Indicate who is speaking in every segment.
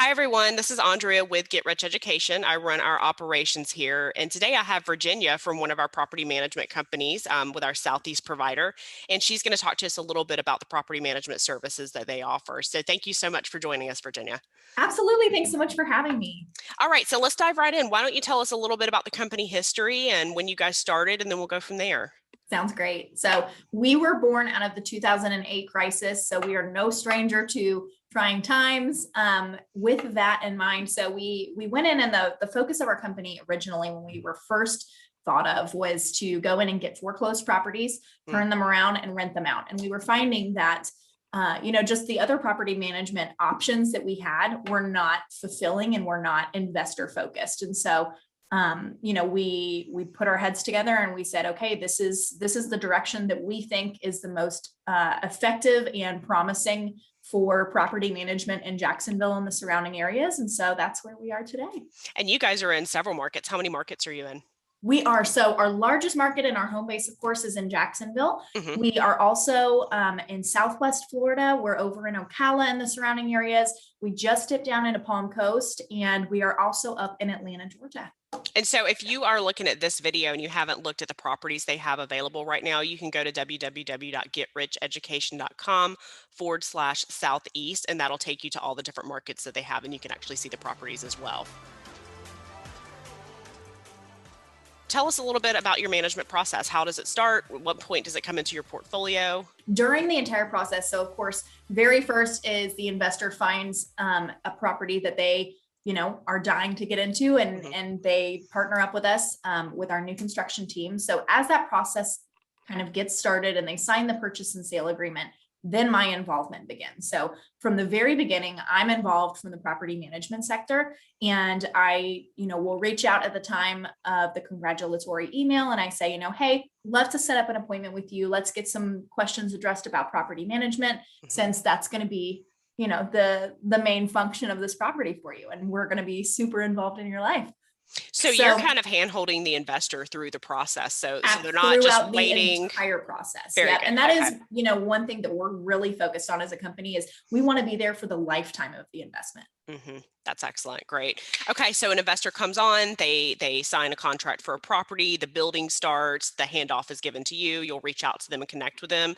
Speaker 1: Hi, everyone. This is Andrea with Get Rich Education. I run our operations here. And today I have Virginia from one of our property management companies with our Southeast provider. And she's going to talk to us a little bit about the property management services that they offer. So thank you so much for joining us, Virginia.
Speaker 2: Absolutely. Thanks so much for having me.
Speaker 1: All right, so let's dive right in. Why don't you tell us a little bit about the company history and when you guys started, and then we'll go from there.
Speaker 2: Sounds great. So we were born out of the 2008 crisis. So we are no stranger to trying times with that in mind. So we went in and the focus of our company originally when we were first thought of was to go in and get foreclosed properties, turn them around and rent them out. And we were finding that just the other property management options that we had were not fulfilling and were not investor focused. And so we put our heads together and we said, okay, this is the direction that we think is the most effective and promising for property management in Jacksonville and the surrounding areas. And so that's where we are today.
Speaker 1: And you guys are in several markets. How many markets are you in?
Speaker 2: We are. So our largest market and our home base, of course, is in Jacksonville.
Speaker 1: Mm-hmm.
Speaker 2: We are also in Southwest Florida. We're over in Ocala and the surrounding areas. We just dipped down into Palm Coast, and we are also up in Atlanta, Georgia.
Speaker 1: And so if you are looking at this video and you haven't looked at the properties they have available right now, you can go to www.getricheducation.com/Southeast, and that'll take you to all the different markets that they have, and you can actually see the properties as well. Tell us a little bit about your management process. How does it start? At what point does it come into your portfolio?
Speaker 2: During the entire process, so of course, very first is the investor finds a property that they are dying to get into, and they partner up with us with our new construction team. So as that process kind of gets started and they sign the purchase and sale agreement, then my involvement begins. So from the very beginning, I'm involved from the property management sector, and I, will reach out at the time of the congratulatory email and I say, hey, love to set up an appointment with you. Let's get some questions addressed about property management, since that's going to be, the main function of this property for you. And we're going to be super involved in your life.
Speaker 1: So you're kind of hand-holding the investor through the process. So they're not just
Speaker 2: throughout
Speaker 1: waiting.
Speaker 2: The entire process.
Speaker 1: Very
Speaker 2: Yeah.
Speaker 1: good.
Speaker 2: And that is, one thing that we're really focused on as a company is we want to be there for the lifetime of the investment.
Speaker 1: That's excellent. Great. Okay. So an investor comes on, they sign a contract for a property, the building starts, the handoff is given to you. You'll reach out to them and connect with them.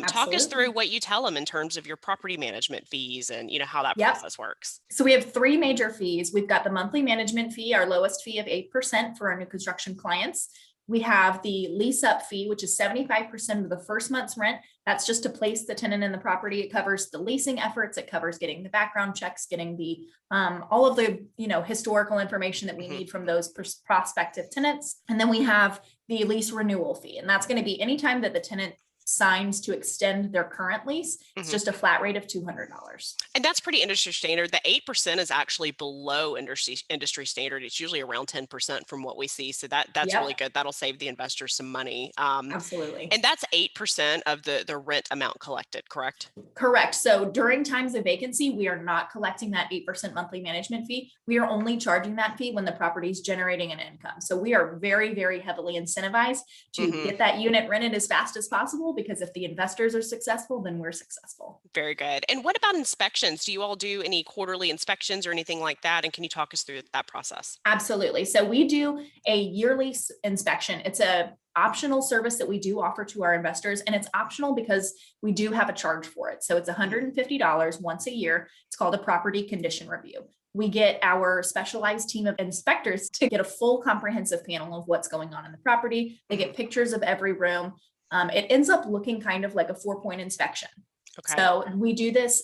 Speaker 1: Talk us through what you tell them in terms of your property management fees and how that process works.
Speaker 2: So we have three major fees. We've got the monthly management fee, our lowest fee of 8% for our new construction clients. We have the lease up fee, which is 75% of the first month's rent. That's just to place the tenant in the property. It covers the leasing efforts. It covers getting the background checks, getting the all of the historical information that we need from those prospective tenants. And then we have the lease renewal fee, and that's going to be anytime that the tenant signs to extend their current lease. It's just a flat rate of $200.
Speaker 1: And that's pretty industry standard. The 8% is actually below industry standard. It's usually around 10% from what we see. So that's really good. That'll save the investor some money.
Speaker 2: Absolutely.
Speaker 1: And that's 8% of the rent amount collected, correct?
Speaker 2: Correct. So during times of vacancy, we are not collecting that 8% monthly management fee. We are only charging that fee when the property is generating an income. So we are very, very heavily incentivized to get that unit rented as fast as possible, because if the investors are successful, then we're successful.
Speaker 1: Very good. And what about inspections? Do you all do any quarterly inspections or anything like that? And can you talk us through that process?
Speaker 2: Absolutely. So we do a yearly inspection. It's a optional service that we do offer to our investors, and it's optional because we do have a charge for it. So it's $150 once a year. It's called a property condition review. We get our specialized team of inspectors to get a full comprehensive panel of what's going on in the property. They get pictures of every room. It ends up looking kind of like a 4-point inspection. Okay. So we do this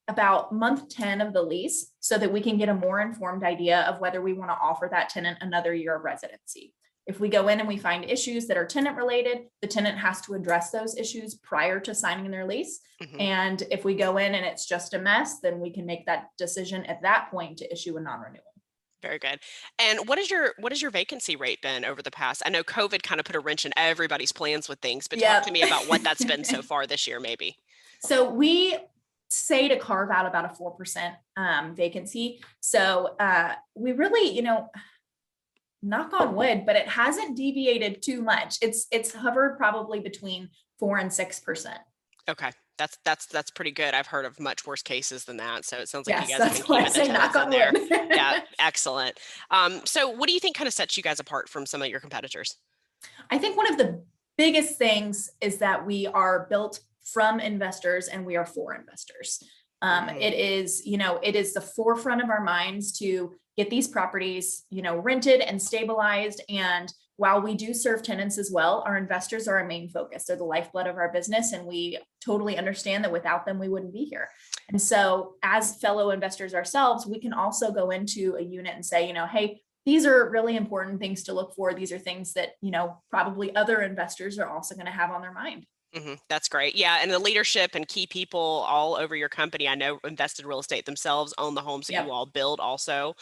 Speaker 2: about month 10 of the lease so that we can get a more informed idea of whether we want to offer that tenant another year of residency. If we go in and we find issues that are tenant related, the tenant has to address those issues prior to signing their lease. And if we go in and it's just a mess, then we can make that decision at that point to issue a non-renewal.
Speaker 1: Very good. And what is your vacancy rate been over the past? I know COVID kind of put a wrench in everybody's plans with things, but talk to me about what that's been so far this year, maybe.
Speaker 2: So we say to carve out about a 4% vacancy. So we really, knock on wood, but it hasn't deviated too much. It's hovered probably between 4 and 6%.
Speaker 1: Okay. That's pretty good. I've heard of much worse cases than that. So it sounds like you
Speaker 2: Yes,
Speaker 1: guys have been
Speaker 2: that's why I
Speaker 1: keeping the
Speaker 2: say knock
Speaker 1: tenants in
Speaker 2: on
Speaker 1: there.
Speaker 2: wood.
Speaker 1: Yeah, excellent. So what do you think kind of sets you guys apart from some of your competitors?
Speaker 2: I think one of the biggest things is that we are built from investors and we are for investors. It is, it is the forefront of our minds to get these properties, rented and stabilized. And while we do serve tenants as well, our investors are our main focus. They're the lifeblood of our business. And we totally understand that without them, we wouldn't be here. And so as fellow investors ourselves, we can also go into a unit and say, hey, these are really important things to look for. These are things that, probably other investors are also going to have on their mind.
Speaker 1: That's great. Yeah. And the leadership and key people all over your company, I know invested real estate themselves, own the homes that you all build also.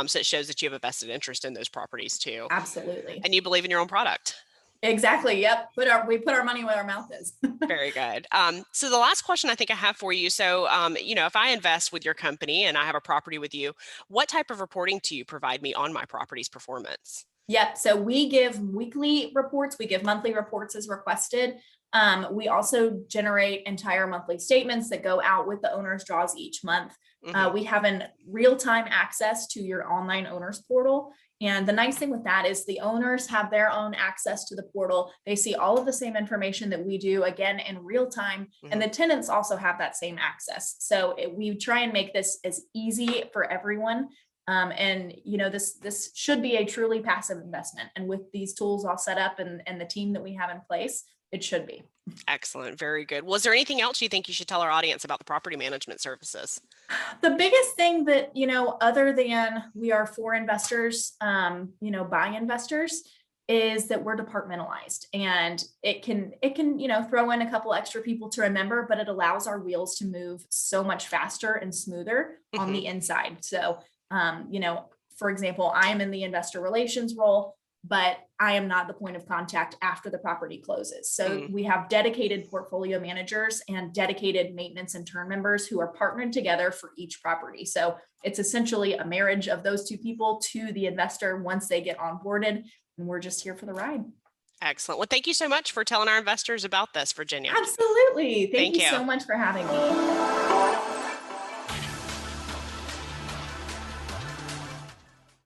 Speaker 1: So it shows that you have a vested interest in those properties too.
Speaker 2: Absolutely.
Speaker 1: And you believe in your own product.
Speaker 2: Exactly. Yep. We put our money where our mouth is.
Speaker 1: Very good. So the last question I think I have for you. So, if I invest with your company and I have a property with you, what type of reporting do you provide me on my property's performance?
Speaker 2: Yep. So we give weekly reports. We give monthly reports as requested. We also generate entire monthly statements that go out with the owner's draws each month. We have an real-time access to your online owners portal. And the nice thing with that is the owners have their own access to the portal. They see all of the same information that we do, again, in real time. And the tenants also have that same access. So we try and make this as easy for everyone. This should be a truly passive investment. And with these tools all set up and the team that we have in place, it should be.
Speaker 1: Excellent. Very good. Was there anything else you think you should tell our audience about the property management services?
Speaker 2: The biggest thing that, other than we are for investors, by investors, is that we're departmentalized, and it can, throw in a couple extra people to remember, but it allows our wheels to move so much faster and smoother on the inside. So, for example, I am in the investor relations role, but I am not the point of contact after the property closes. So we have dedicated portfolio managers and dedicated maintenance and turn members who are partnered together for each property. So it's essentially a marriage of those two people to the investor once they get onboarded, and we're just here for the ride.
Speaker 1: Excellent. Well, thank you so much for telling our investors about this, Virginia.
Speaker 2: Absolutely. Thank you so much for having me.